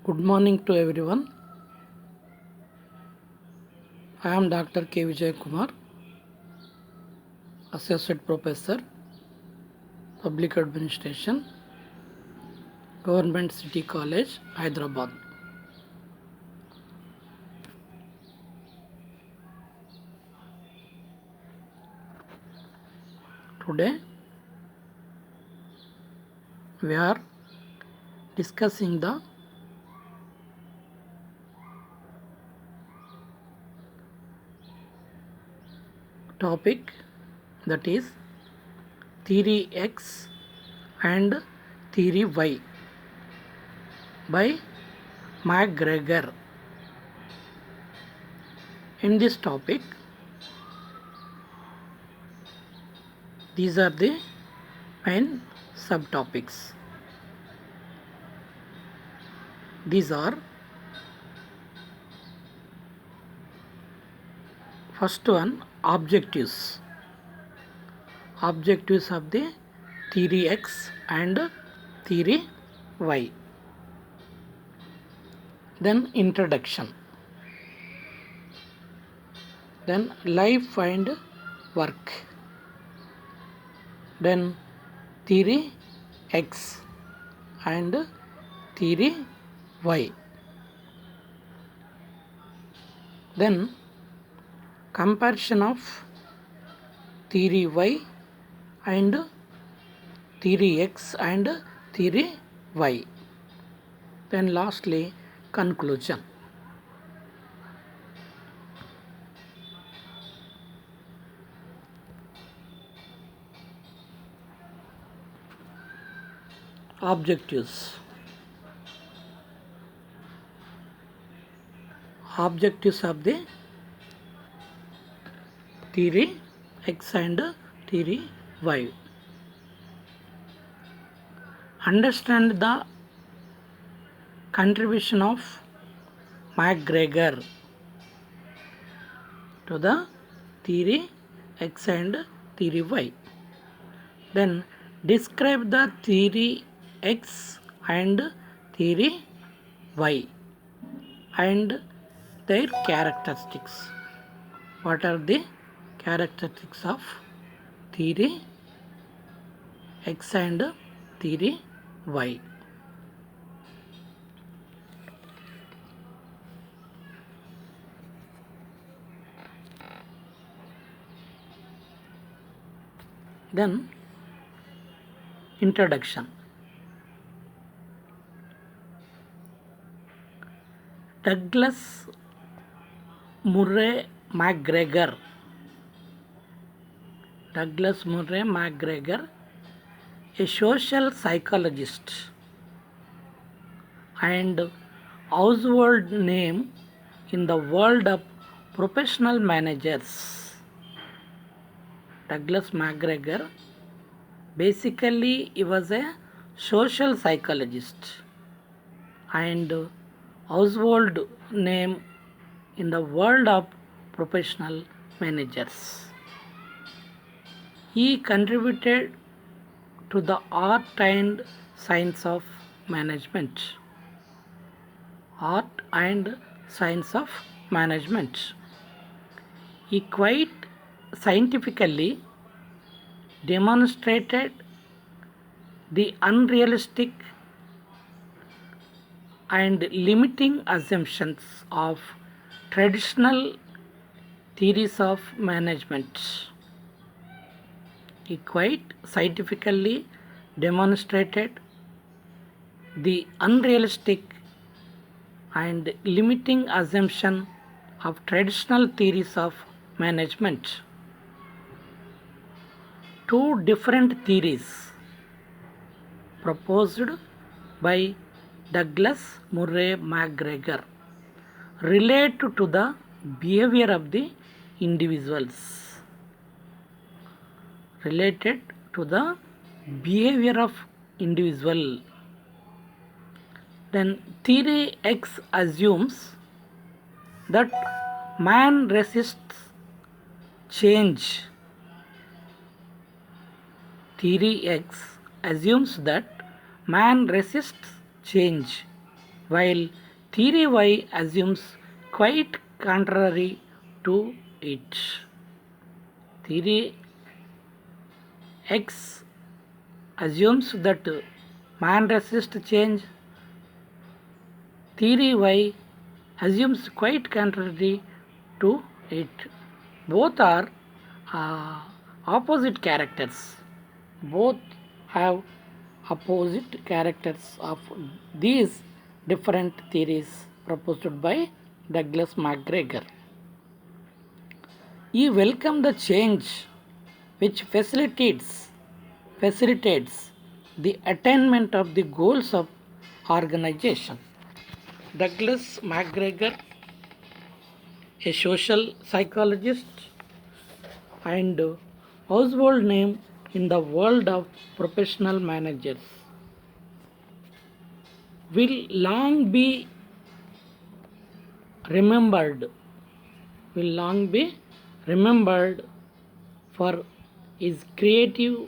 Good morning to everyone. I am Dr. K. Vijay Kumar, Associate Professor, Public Administration, Government City College, Hyderabad. Today we are discussing the topic that is Theory X and Theory Y by McGregor. In this topic, these are the main subtopics. These are: first one, objectives. Objectives of the theory X and theory Y. Then introduction. Then life and work. Then theory X and theory Y. Then comparison of theory Y and theory X and theory Y. Then lastly, conclusion. Objectives. Objectives of the theory X and theory Y. Understand the contribution of McGregor to the theory X and theory Y. Then describe the theory X and theory Y and their characteristics. What are the characteristics of theory X and theory Y? Then introduction. Douglas Murray McGregor. Douglas Murray McGregor, a social psychologist and household name in the world of professional managers. Douglas McGregor, basically he was a social psychologist and household name in the world of professional managers. He contributed to the art and science of management. Art and science of management. He quite scientifically demonstrated the unrealistic and limiting assumptions of traditional theories of management. He quite scientifically demonstrated the unrealistic and limiting assumption of traditional theories of management. Two different theories proposed by Douglas Murray McGregor relate to the behavior of the individuals. Related to the behavior of individual. Then theory X assumes that man resists change. Theory X assumes that man resists change while theory Y assumes quite contrary to it. Theory X assumes that man resists change. Theory Y assumes quite contrary to it. Both are uh, opposite characters. Both have opposite characters of these different theories proposed by Douglas MacGregor. He welcomed the change which facilitates the attainment of the goals of organization. Douglas MacGregor, a social psychologist and household name in the world of professional managers, will long be remembered for his creative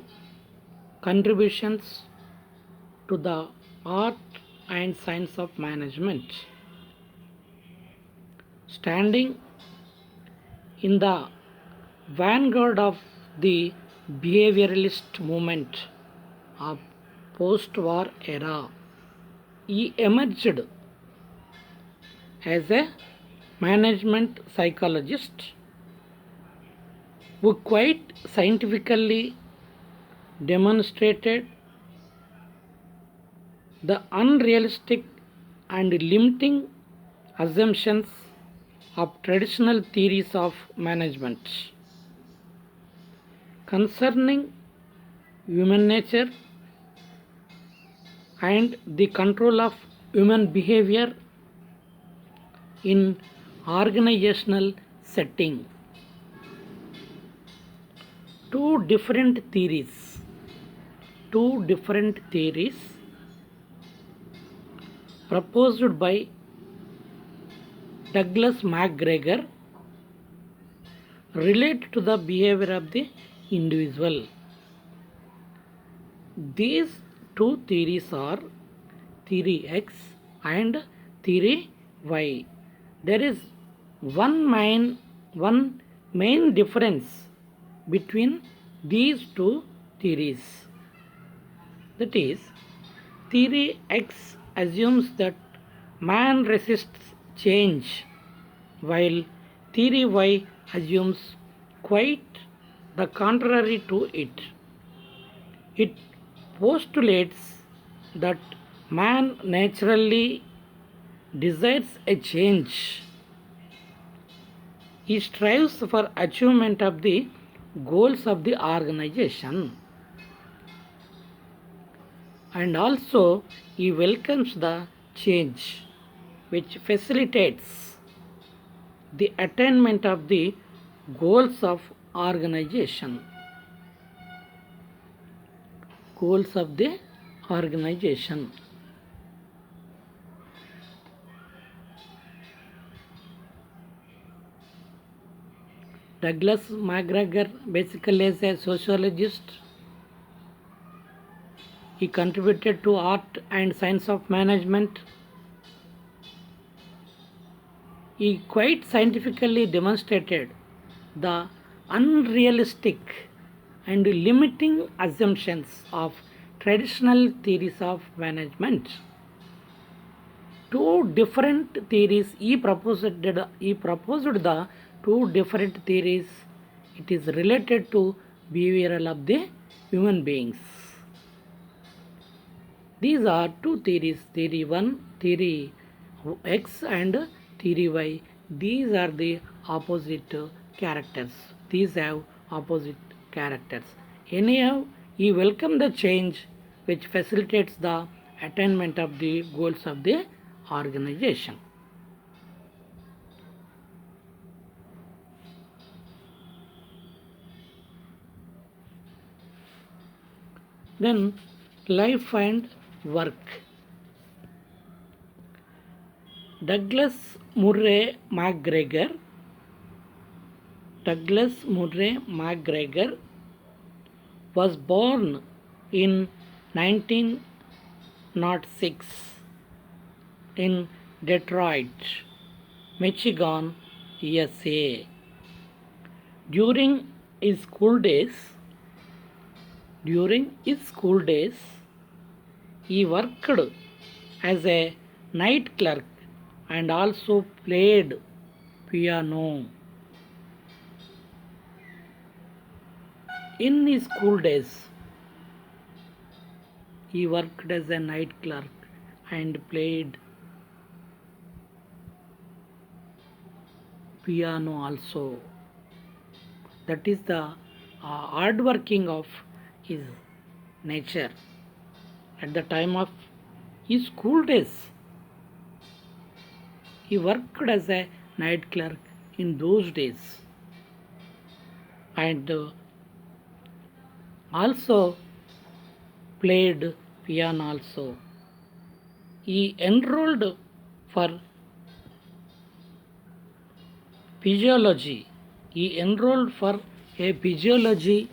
contributions to the art and science of management. Standing in the vanguard of the behavioralist movement of post-war era, he emerged as a management psychologist who quite scientifically demonstrated the unrealistic and limiting assumptions of traditional theories of management concerning human nature and the control of human behavior in organizational setting. Two different theories proposed by Douglas MacGregor relate to the behavior of the individual. These two theories are theory X and theory Y. There is one main difference between these two theories. That is, theory X assumes that man resists change, while theory Y assumes quite the contrary to it. It postulates that man naturally desires a change. He strives for achievement of the goals of the organization, and also he welcomes the change which facilitates the attainment of the goals of organization. Douglas MacGregor, basically as a sociologist, he contributed to art and science of management. He quite scientifically demonstrated the unrealistic and limiting assumptions of traditional theories of management. Two different theories he proposed the two different theories. It is related to behavioral of the human beings. These are two theories, theory 1, theory X and theory Y. These are the opposite characters. These have opposite characters. Anyhow, he welcomed the change which facilitates the attainment of the goals of the organization. Then life and work. Douglas Murray MacGregor was born in 1906 in Detroit, Michigan, USA. During his school days, during his school days, he worked as a night clerk and also played piano. In his school days, he worked as a night clerk and played piano also. That is the hard working of his nature. At the time of his school days, he worked as a night clerk in those days and also played piano also. He enrolled for physiology. He enrolled for a physiology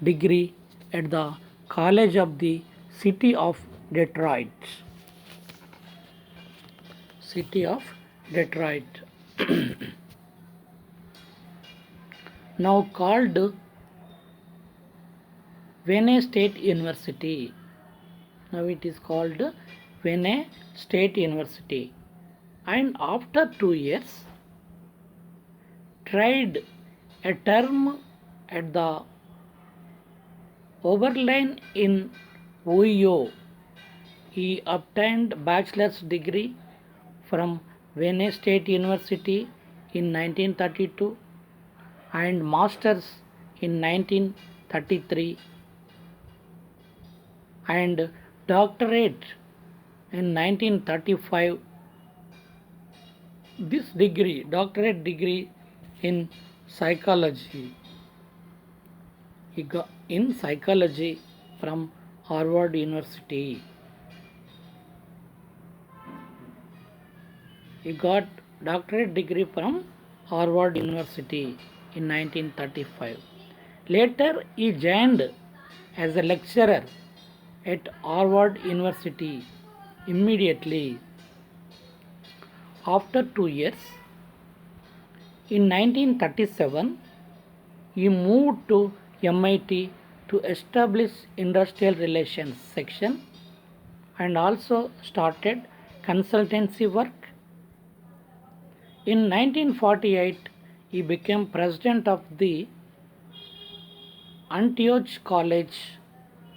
degree at the College of the City of Detroit. City of Detroit. Now called Wayne State University. Now it is called Wayne State University. And after 2 years, tried a term at the Oberlin in Ohio. He obtained bachelor's degree from Wayne State University in 1932 and master's in 1933 and doctorate in 1935. This degree, doctorate degree in psychology, he got in psychology from Harvard University. He got doctorate degree from Harvard University in 1935. Later, he joined as a lecturer at Harvard University immediately. After 2 years, in 1937, he moved to MIT to establish industrial relations section and also started consultancy work. In 1948, he became president of the Antioch College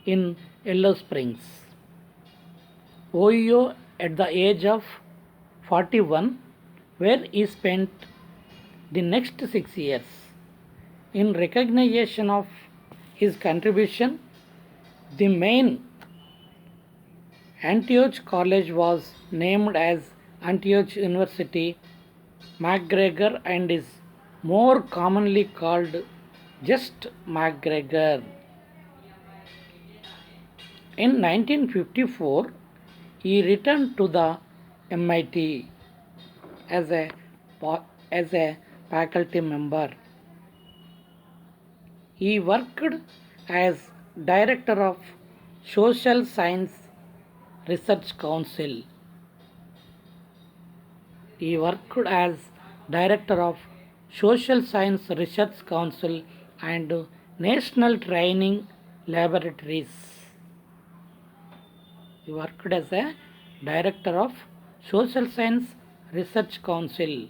in Yellow Springs, Ohio at the age of 41, where he spent the next 6 years. In recognition of his contribution, the main Antioch College was named as Antioch University McGregor and is more commonly called just McGregor. In 1954, he returned to the MIT as a faculty member. He worked as director of Social Science Research Council. He worked as director of Social Science Research Council and National Training Laboratories. He worked as a director of Social Science Research Council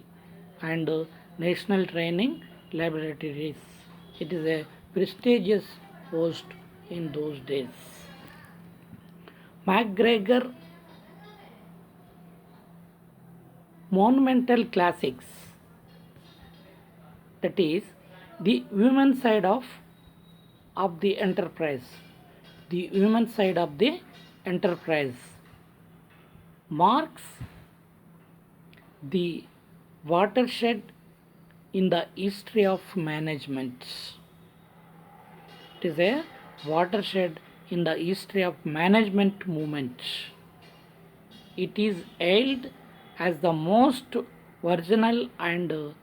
and National Training Laboratories. It is a prestigious post in those days. McGregor Monumental Classics, that is the women side of the enterprise. The women side of the enterprise marks the watershed in the history of management. It is a watershed in the history of management movement. It is hailed as the most original and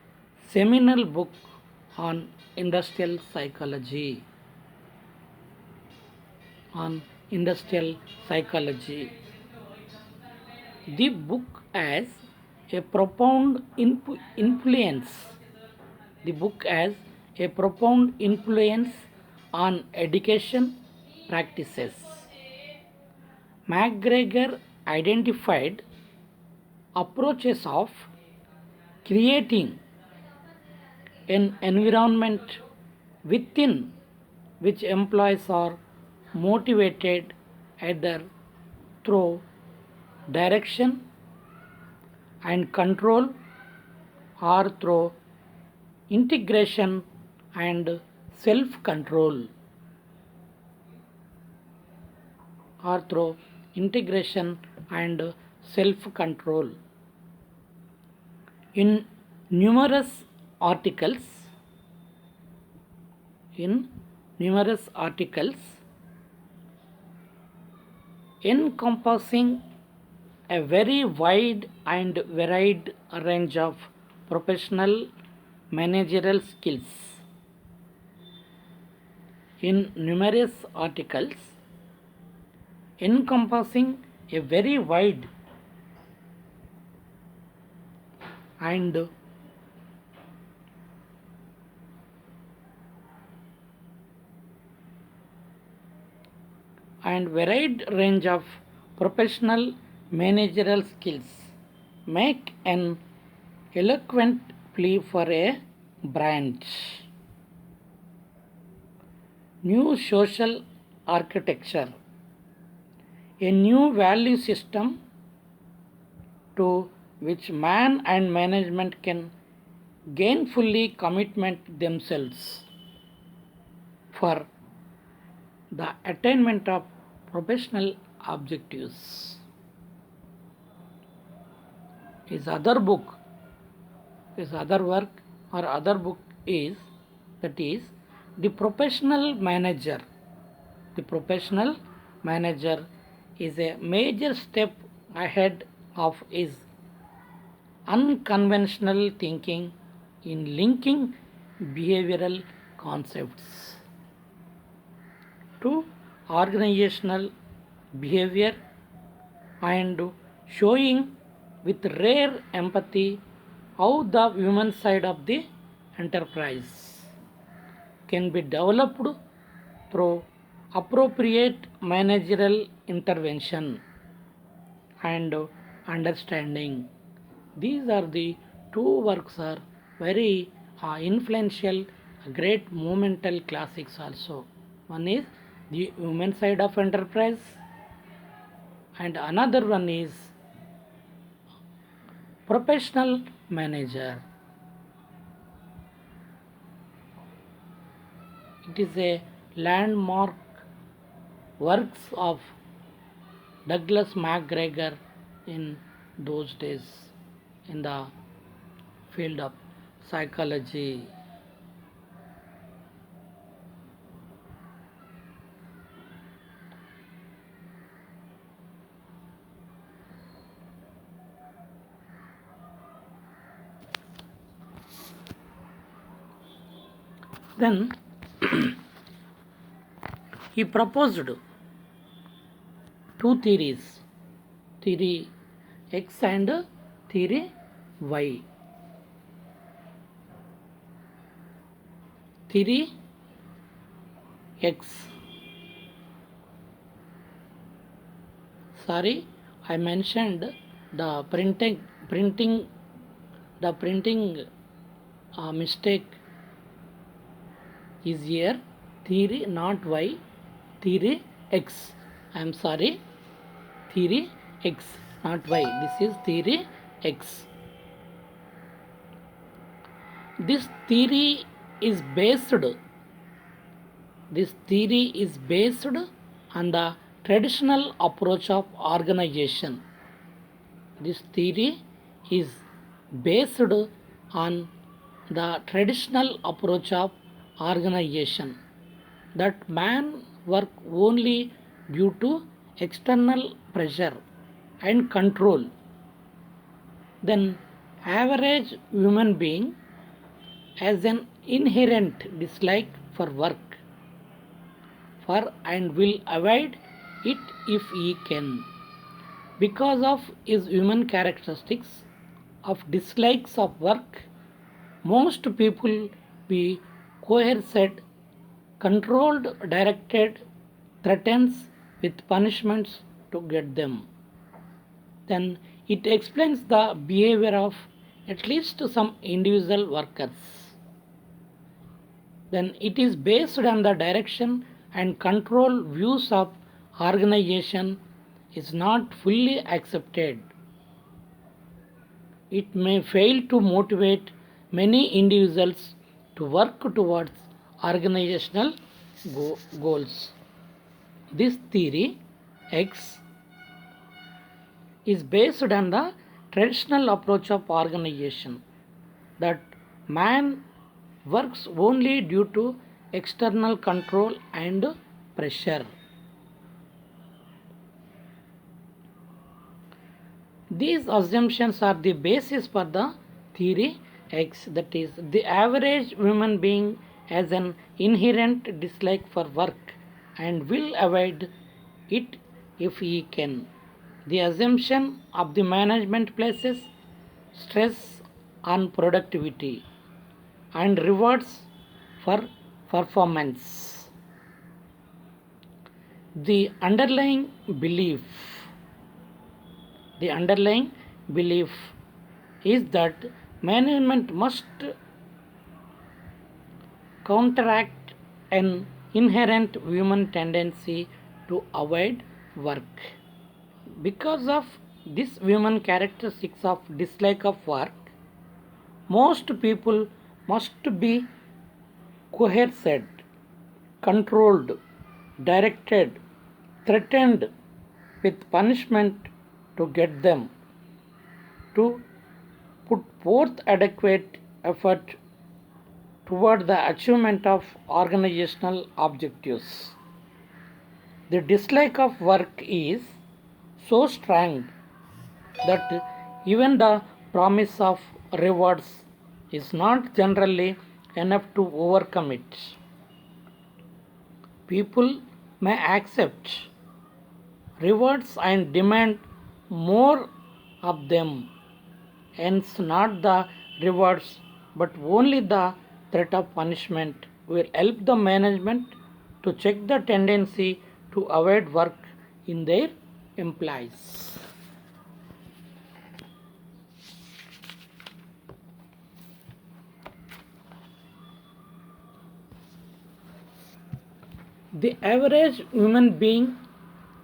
seminal book on industrial psychology. The book has a profound influence. The book has a profound influence on education practices. McGregor identified approaches of creating an environment within which employees are motivated either through direction and control or through integration and self control or through integration and self control. In numerous articles, in numerous articles encompassing a very wide and varied range of professional managerial skills. In numerous articles encompassing a very wide and varied range of professional managerial skills make an eloquent plea for a branch. New social architecture, a new value system to which man and management can gainfully commitment themselves for the attainment of professional objectives. His other book, his other work or other book is The Professional Manager. The Professional Manager is a major step ahead of his unconventional thinking in linking behavioral concepts to organizational behavior and showing with rare empathy how the human side of the enterprise can be developed through appropriate managerial intervention and understanding. These are the two works are very influential, great monumental classics also. One is the human side of enterprise and another one is professional manager. It is a landmark works of Douglas McGregor in those days in the field of psychology. Then he proposed two theories, theory X and theory Y. Theory X. Sorry, I mentioned the printing mistake is here. Theory not Y, theory X. I am sorry, theory X not Y. This is theory X. This theory is based on the traditional approach of organization. This theory is based on the traditional approach of organization that man work only due to external pressure and control. Then average human being has an inherent dislike for work and will avoid it if he can. Because of his human characteristics of dislikes of work, most people be coerced, controlled, directed, threatens with punishments to get them. Then it explains the behavior of at least some individual workers. Then it is based on the direction and control views of organization is not fully accepted. It may fail to motivate many individuals to work towards organizational goals. This theory, X, is based on the traditional approach of organization that man works only due to external control and pressure. These assumptions are the basis for the theory X, that is, the average human being has an inherent dislike for work and will avoid it if he can. The assumption of the management places stress on productivity and rewards for performance. The underlying belief the underlying belief is that management must counteract an inherent human tendency to avoid work. Because of this human characteristics of dislike of work, most people must be coerced, controlled, directed, threatened with punishment to get them to put forth adequate effort toward the achievement of organizational objectives. The dislike of work is so strong that even the promise of rewards is not generally enough to overcome it. People may accept rewards and demand more of them, hence, not the rewards but only the threat of punishment will help the management to check the tendency to avoid work in their employees. The average human being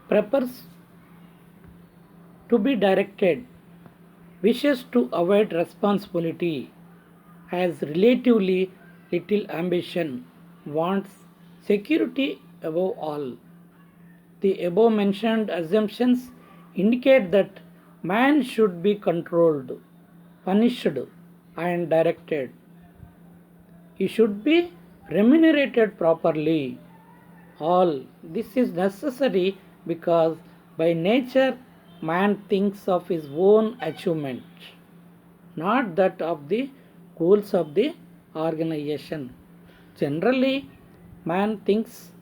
prefers to be directed, wishes to avoid responsibility, has relatively little ambition, wants security above all. The above mentioned assumptions indicate that man should be controlled, punished, and directed. He should be remunerated properly. All this is necessary because by nature man thinks of his own achievement, not that of the goals of the organization. Generally, man thinks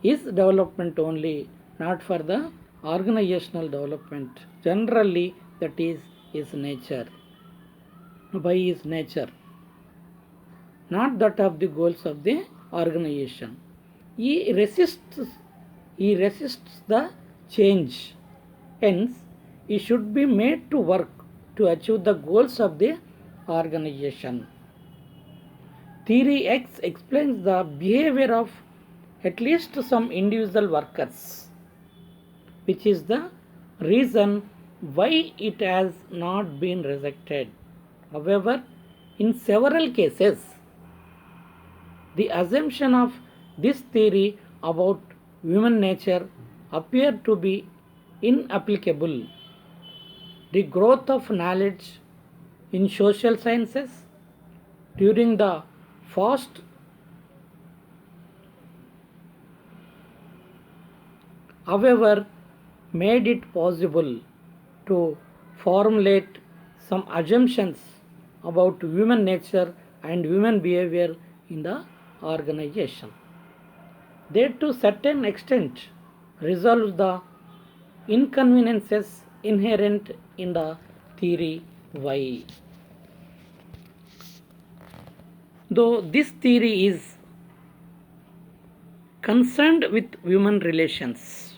his development only, not for the organizational development. Generally, that is his nature, by his nature, not that of the goals of the organization. He resists the change. Hence, he should be made to work to achieve the goals of the organization. Theory X explains the behavior of at least some individual workers, which is the reason why it has not been rejected. However, in several cases, the assumption of this theory about human nature appear to be inapplicable. The growth of knowledge in social sciences during the first however made it possible to formulate some assumptions about human nature and human behavior in the organization. They to certain extent resolve the inconveniences inherent in the theory Y. Though this theory is concerned with human relations,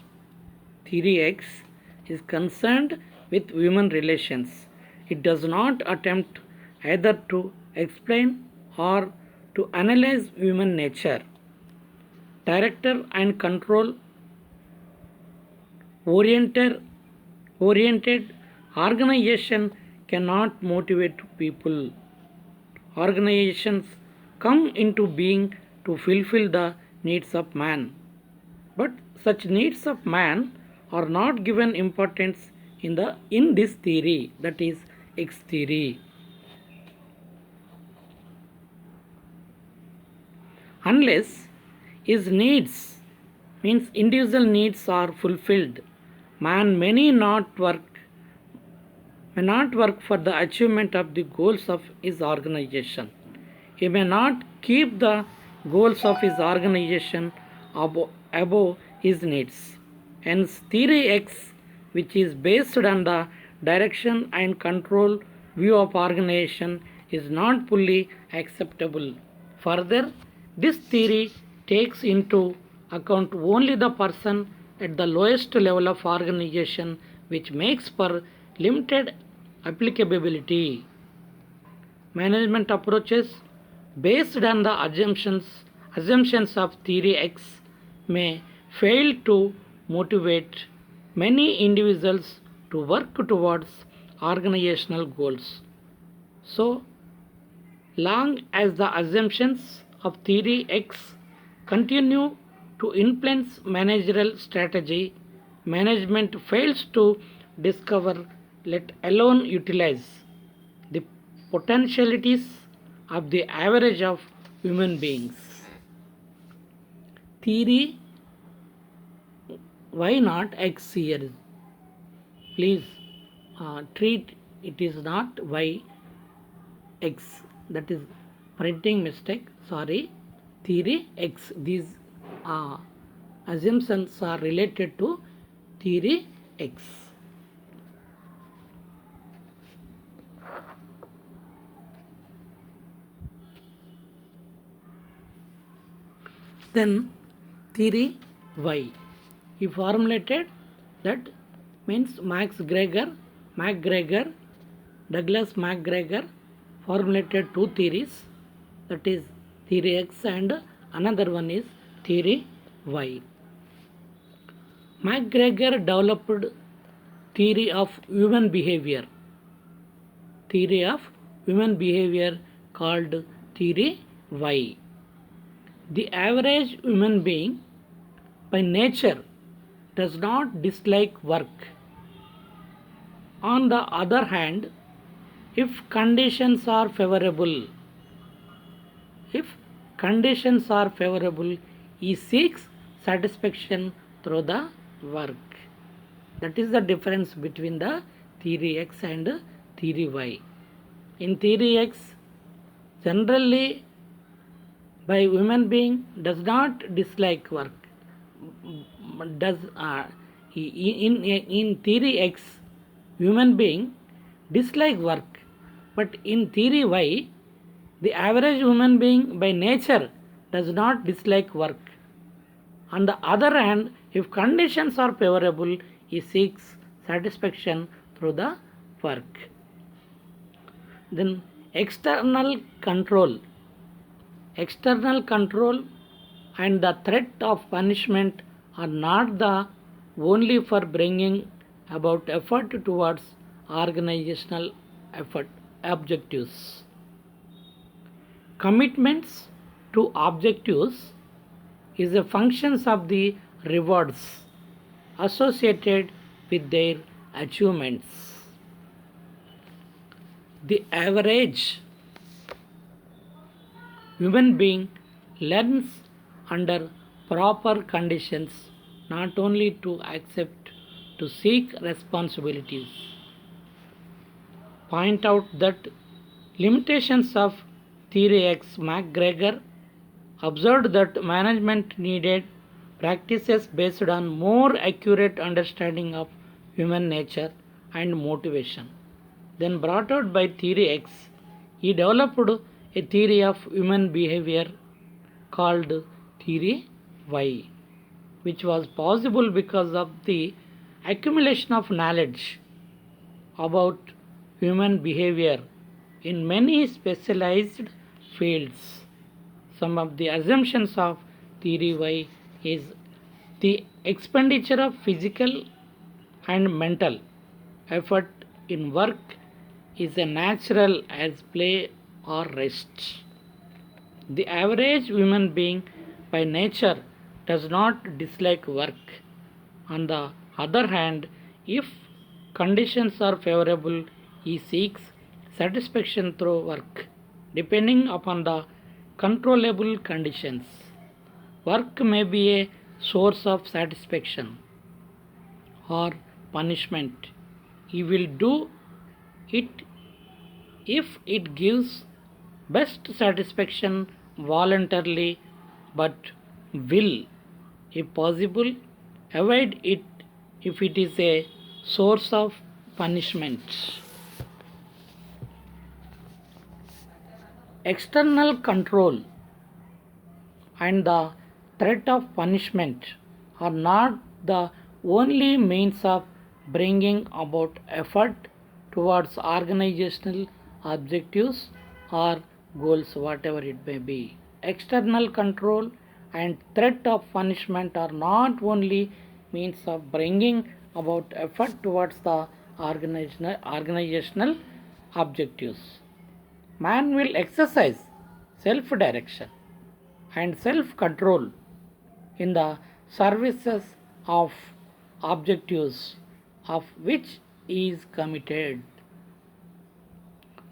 theory X is concerned with human relations. It does not attempt either to explain or to analyze human nature. Director and control oriented organization cannot motivate people. Organizations come into being to fulfill the needs of man. But such needs of man are not given importance in this theory, that is X theory. Unless his needs, means individual needs, are fulfilled, man may not work for the achievement of the goals of his organization. He may not keep the goals of his organization above his needs. Hence, theory X, which is based on the direction and control view of organization, is not fully acceptable. Further, this theory takes into account only the person at the lowest level of organization, which makes for limited applicability. Management approaches based on the assumptions of theory X may fail to motivate many individuals to work towards organizational goals. So long as the assumptions of theory X continue to influence managerial strategy, management fails to discover, let alone utilize, the potentialities of the average of human beings. Theory, why not X here? Please treat it is not Y, X. That is printing mistake. Sorry. Theory X. These assumptions are related to theory X. Then theory Y. He formulated that, means Douglas MacGregor formulated two theories, that is theory X and another one is theory Y. MacGregor developed theory of human behavior called theory Y. The average human being by nature does not dislike work. On the other hand, if conditions are favorable, he seeks satisfaction through the work. That is the difference between the theory X and theory Y. In theory X, generally by human being does not dislike work. In theory X, human being dislike work, but in theory Y, the average human being by nature does not dislike work. On the other hand, if conditions are favorable, he seeks satisfaction through the work. Then external control and the threat of punishment are not the only for bringing about effort towards organizational objectives. Commitments to objectives is a function of the rewards associated with their achievements. The average human being learns under proper conditions not only to accept, to seek responsibilities. Point out that limitations of theory X. MacGregor observed that management needed practices based on more accurate understanding of human nature and motivation. Then brought out by theory X, he developed a theory of human behavior called theory Y, which was possible because of the accumulation of knowledge about human behavior in many specialized fields. Some of the assumptions of theory Y is the expenditure of physical and mental effort in work is as natural as play or rest. The average human being by nature does not dislike work. On the other hand, if conditions are favorable, he seeks satisfaction through work, depending upon the controllable conditions. Work may be a source of satisfaction or punishment. He will do it if it gives best satisfaction voluntarily, but will, if possible, avoid it if it is a source of punishment. External control and the threat of punishment are not the only means of bringing about effort towards organizational objectives or goals, whatever it may be. External control and threat of punishment are not only means of bringing about effort towards the organizational objectives. Man will exercise self direction and self control in the services of objectives of which he is committed.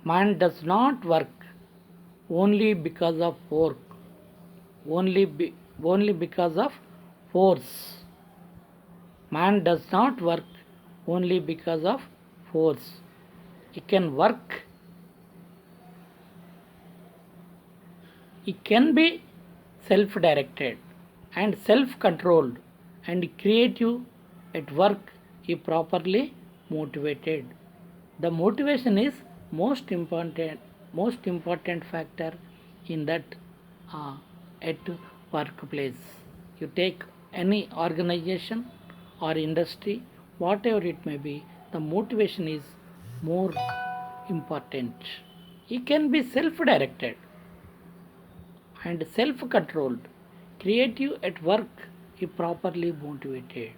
Man does not work only because of work, only because of force. Man does not work only because of force. He can work. He can be self-directed and self-controlled and creative at work if properly motivated. The motivation is most important factor in that at workplace. You take any organization or industry, whatever it may be, the motivation is more important. It can be self-directed and self-controlled, creative at work if properly motivated.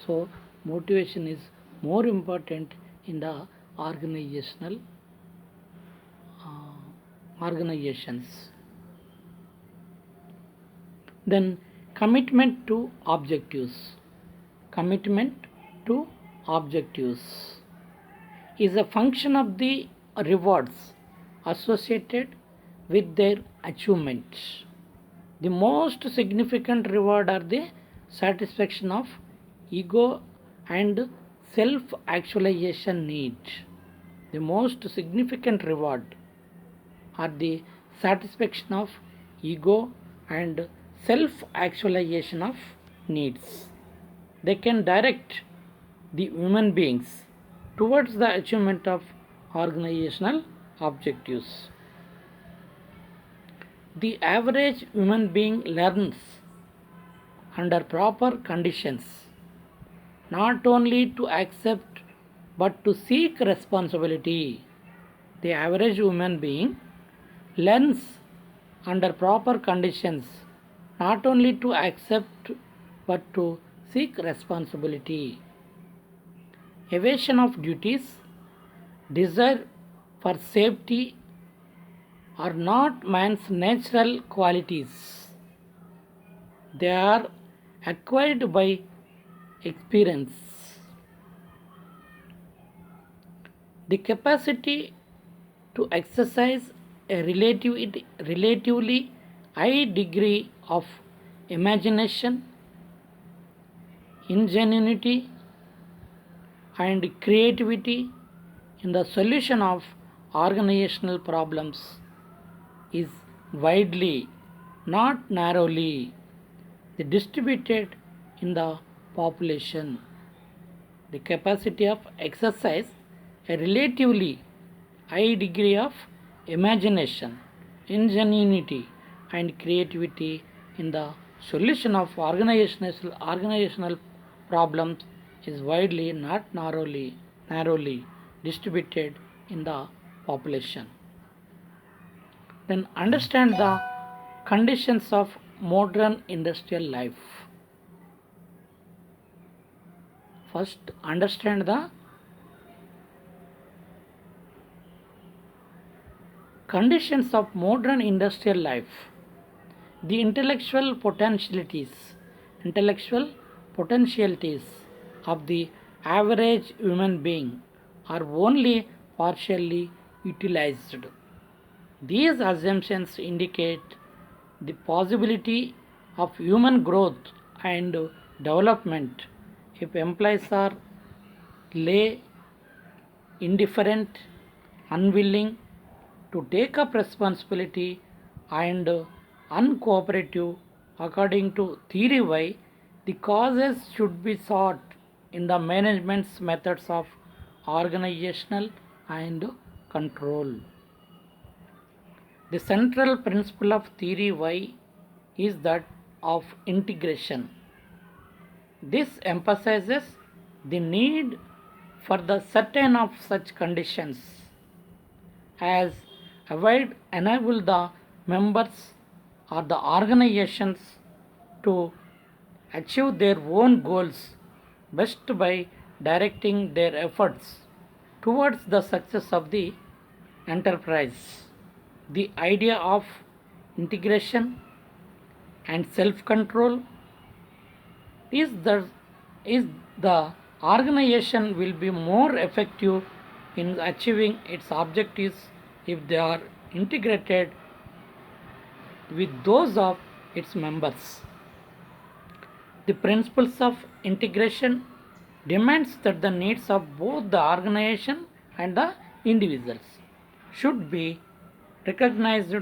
So motivation is more important in the organizations. Then commitment to objectives. Commitment to objectives is a function of the rewards associated with their achievement. The most significant reward are the satisfaction of ego and self-actualization need. The most significant reward are the satisfaction of ego and self-actualization of needs. They can direct the human beings towards the achievement of organizational objectives. The average human being learns under proper conditions not only to accept but to seek responsibility. The average human being learns under proper conditions not only to accept but to seek responsibility. Evasion of duties, desire for safety are not man's natural qualities. They are acquired by experience. The capacity to exercise a relatively high degree of imagination, ingenuity, and creativity in the solution of organizational problems is widely, not narrowly, distributed in the population. the capacity of exercise a relatively high degree of imagination, ingenuity, and creativity in the solution of organizational problems is widely, not narrowly distributed in the population. Then understand the conditions of modern industrial life. First, understand the conditions of modern industrial life. The intellectual potentialities of the average human being are only partially utilized. These assumptions indicate the possibility of human growth and development if employees are lay indifferent, unwilling to take up responsibility, and uncooperative. According to theory Y, the causes should be sought in the management's methods of organizational and control. The central principle of theory Y is that of integration. This emphasizes the need for the certain of such conditions as avoid enable the members or the organizations to achieve their own goals best by directing their efforts towards the success of the enterprise. The idea of integration and self control is the organization will be more effective in achieving its objectives if they are integrated with those of its members. The principles of integration demands that the needs of both the organization and the individuals should be recognized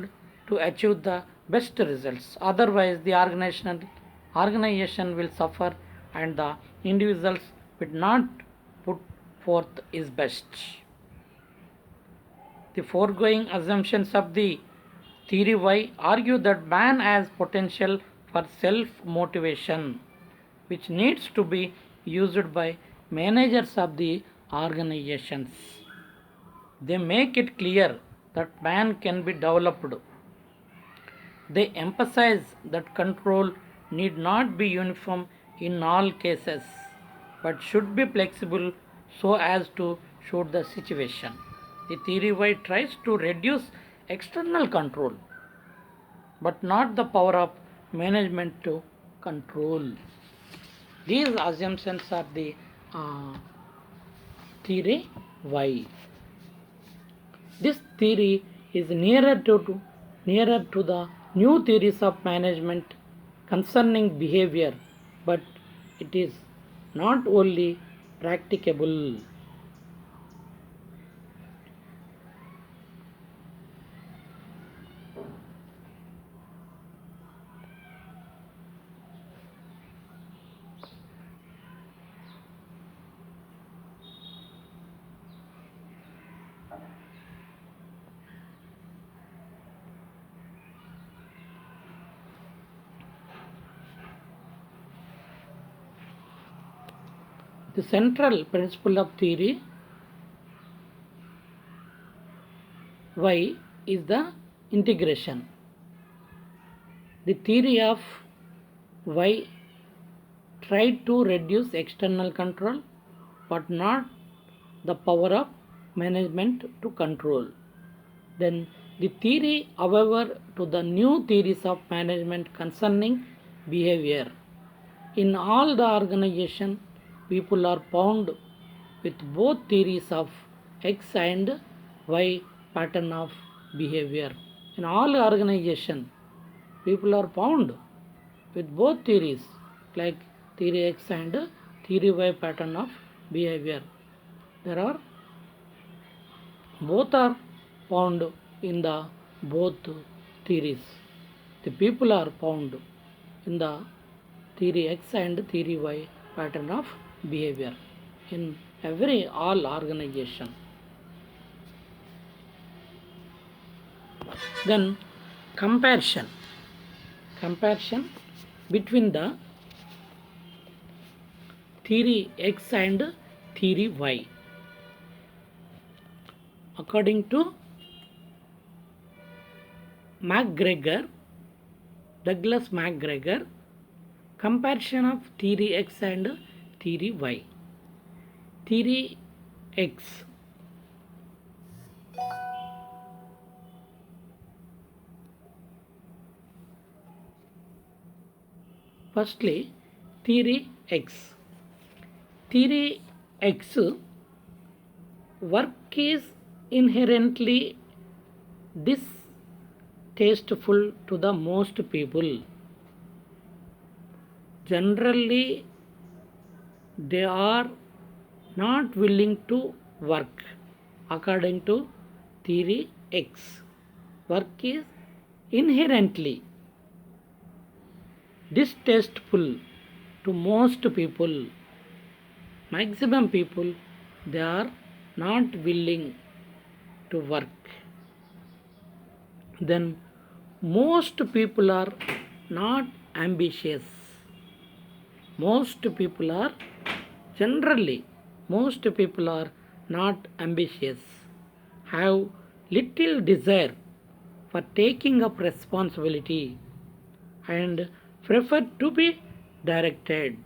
to achieve the best results. Otherwise, the organization will suffer and the individuals will not put forth his best. The foregoing assumptions of the theory Y argue that man has potential for self motivation, which needs to be used by managers of the organizations. They make it clear that man can be developed. They emphasize that control need not be uniform in all cases but should be flexible so as to suit the situation. The theory Y tries to reduce external control but not the power of management to control. These assumptions are the theory Y. This theory is nearer to the new theories of management concerning behavior, but it is not only practicable. The central principle of theory Y is the integration. The theory of Y tried to reduce external control but not the power of management to control. Then the theory, however, to the new theories of management concerning behavior. In all the organization, people are bound with both theories of X and Y pattern of behavior. In all organization, people are bound with both theories like theory X and theory Y pattern of behavior. There are both are found in the both theories. The people are found in the theory X and theory Y pattern of behavior. in all organization. Then comparison between the theory X and theory Y. According to Douglas MacGregor, comparison of theory X and theory Y. Theory X. Firstly, theory X. Theory X work is inherently distasteful to the most people. Generally, they are not willing to work. According to theory X, work is inherently distasteful to most people. Maximum people, they are not willing to work. Then most people are not ambitious. Most people are not ambitious, have little desire for taking up responsibility, and prefer to be directed.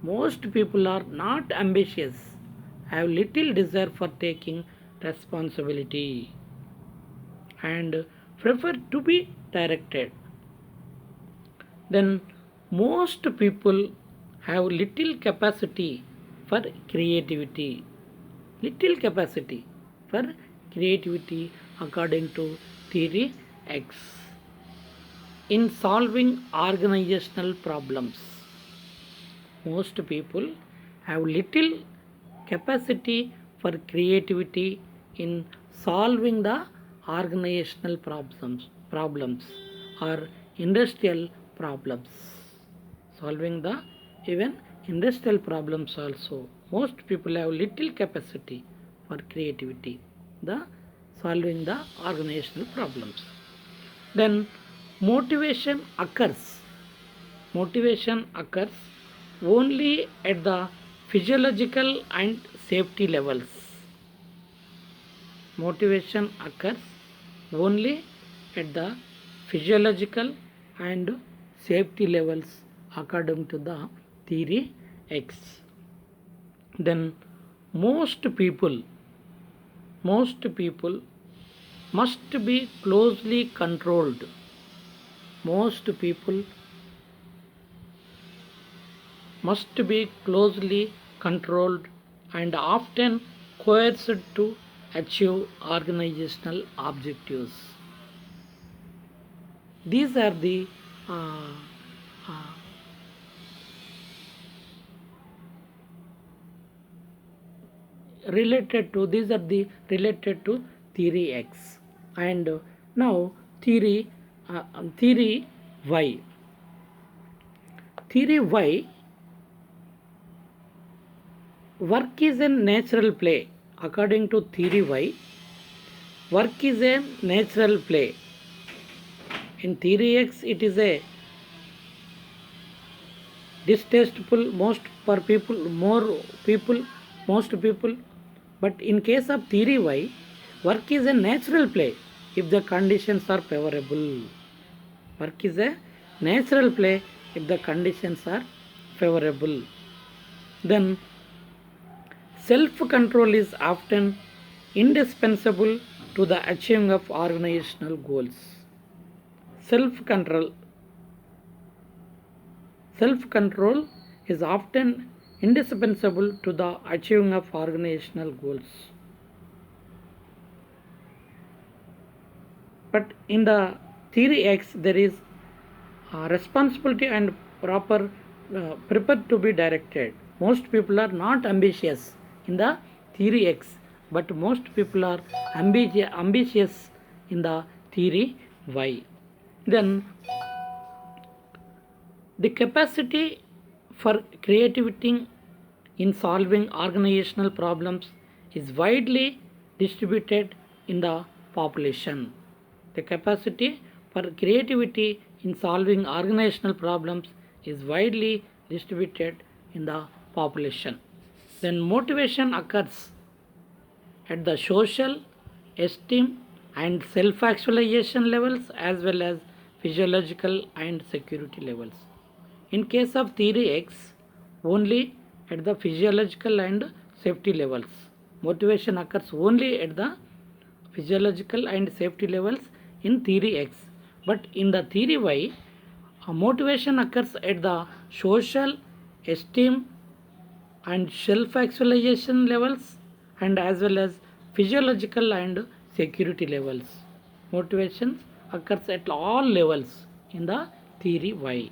Most people are not ambitious, have little desire for taking responsibility, and prefer to be directed. Then most people have little capacity for creativity. Little capacity for creativity according to theory X. In solving organizational problems, most people have little capacity for creativity in solving the organizational problems or industrial problems. Solving the even industrial problems also. Most people have little capacity for creativity, the solving the organizational problems. Then motivation occurs only at the physiological and safety levels. Motivation occurs only at the physiological and safety levels according to the theory X. Then most people must be closely controlled. Most people must be closely controlled and often coerced to achieve organizational objectives. These are the related to theory X. And now theory Y. Theory Y, work is a natural play. According to theory Y, work is a natural play. In theory X, it is a distasteful most people. But in case of theory Y, work is a natural play if the conditions are favorable. Work is a natural play if the conditions are favorable. Then self-control is often indispensable to the achieving of organizational goals. Self-control is often indispensable to the achieving of organizational goals. But in the theory X, there is responsibility and proper prepared to be directed. Most people are not ambitious in the theory X, but most people are ambitious in the theory Y. Then the capacity for creativity in solving organizational problems is widely distributed in the population. The capacity for creativity in solving organizational problems is widely distributed in the population. Then motivation occurs at the social, esteem, and self actualization levels as well as physiological and security levels. In case of theory X, only at the physiological and safety levels. Motivation occurs only at the physiological and safety levels in theory X. But in the theory Y, motivation occurs at the social, esteem, and self actualization levels and as well as physiological and security levels. Motivations occurs at all levels in the theory Y.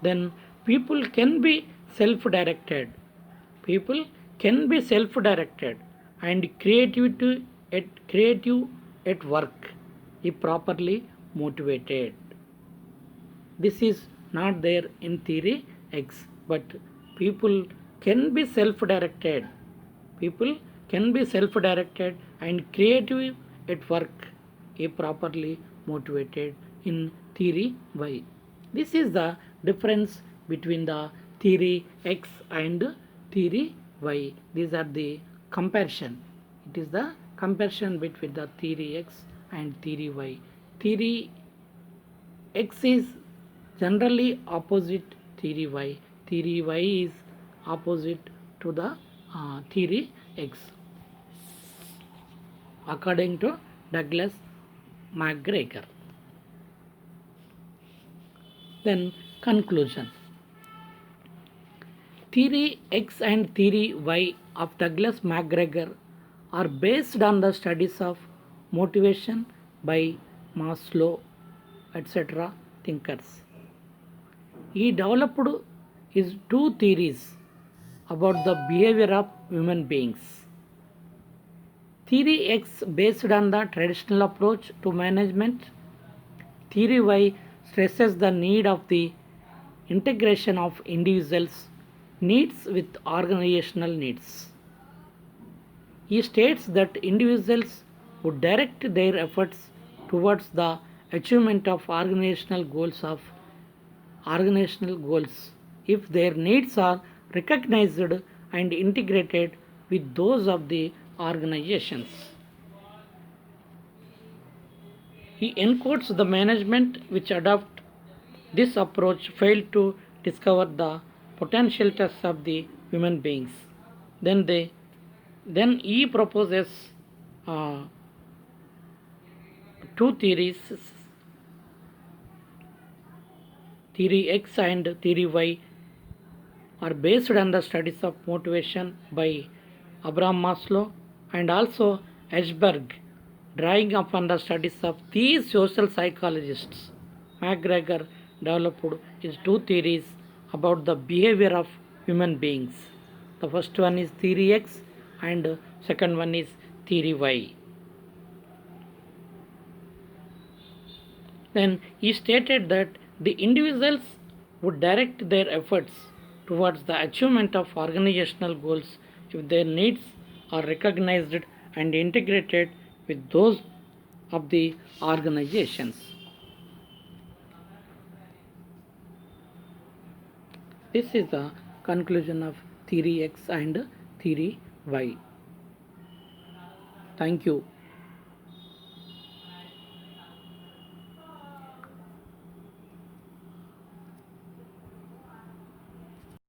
Then people can be self directed. People can be self directed and creative at work if properly motivated. This is not there in theory X, but people can be self directed. People can be self directed and creative at work if properly motivated in theory Y. This is the difference between the theory X and theory Y. These are the comparison. It is the comparison between the theory X and theory Y. Theory X is generally opposite theory Y. Theory Y is opposite to the theory X, according to Douglas McGregor. Then conclusion. Theory X and theory Y of Douglas McGregor are based on the studies of motivation by Maslow, etc. thinkers. He developed his two theories about the behavior of human beings. Theory X based on the traditional approach to management. Theory Y stresses the need of the integration of individuals' needs with organizational needs. He states that individuals would direct their efforts towards the achievement of organizational goals if their needs are recognized and integrated with those of the organizations. He encodes the management which adopt this approach failed to discover the potential tests of the human beings. Then he proposes uh, two theories, theory X and theory Y, are based on the studies of motivation by Abraham Maslow and also Ashberg, drawing upon the studies of these social psychologists. McGregor developed his two theories about the behavior of human beings. The first one is theory X and second one is theory Y. Then he stated that the individuals would direct their efforts towards the achievement of organizational goals if their needs are recognized and integrated with those of the organizations. This is the conclusion of theory X and theory Y. Thank you.